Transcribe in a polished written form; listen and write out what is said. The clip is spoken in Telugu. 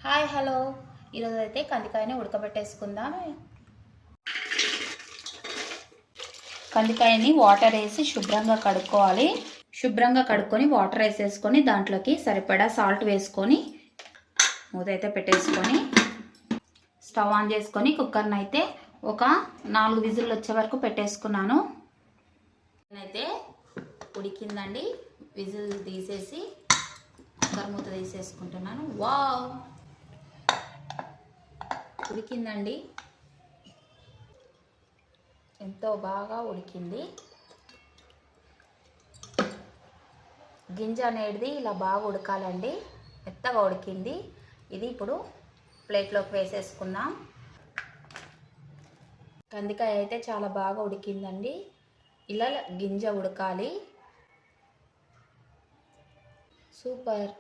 హాయ్ హలో ఈరోజు అయితే కందికాయని ఉడకబెట్టేసుకుందాం. కందికాయని వాటర్ వేసి శుభ్రంగా కడుక్కోవాలి. శుభ్రంగా కడుక్కొని వాటర్ వేసేసుకొని దాంట్లోకి సరిపడా సాల్ట్ వేసుకొని మూత అయితే పెట్టేసుకొని స్టవ్ ఆన్ చేసుకొని కుక్కర్ని అయితే ఒక 4 విజిల్లు వచ్చే వరకు పెట్టేసుకున్నాను. అయితే ఉడికిందండి. విజిల్ తీసేసి కుక్కర్ మూత తీసేసుకుంటున్నాను. వావ్, ఉడికిందండి. ఎంతో బాగా ఉడికింది. గింజ అనేది ఇలా బాగా ఉడకాలండి. మెత్తగా ఉడికింది. ఇది ఇప్పుడు ప్లేట్లోకి వేసేసుకుందాం. కందికాయ అయితే చాలా బాగా ఉడికిందండి. ఇలా గింజ ఉడకాలి. సూపర్.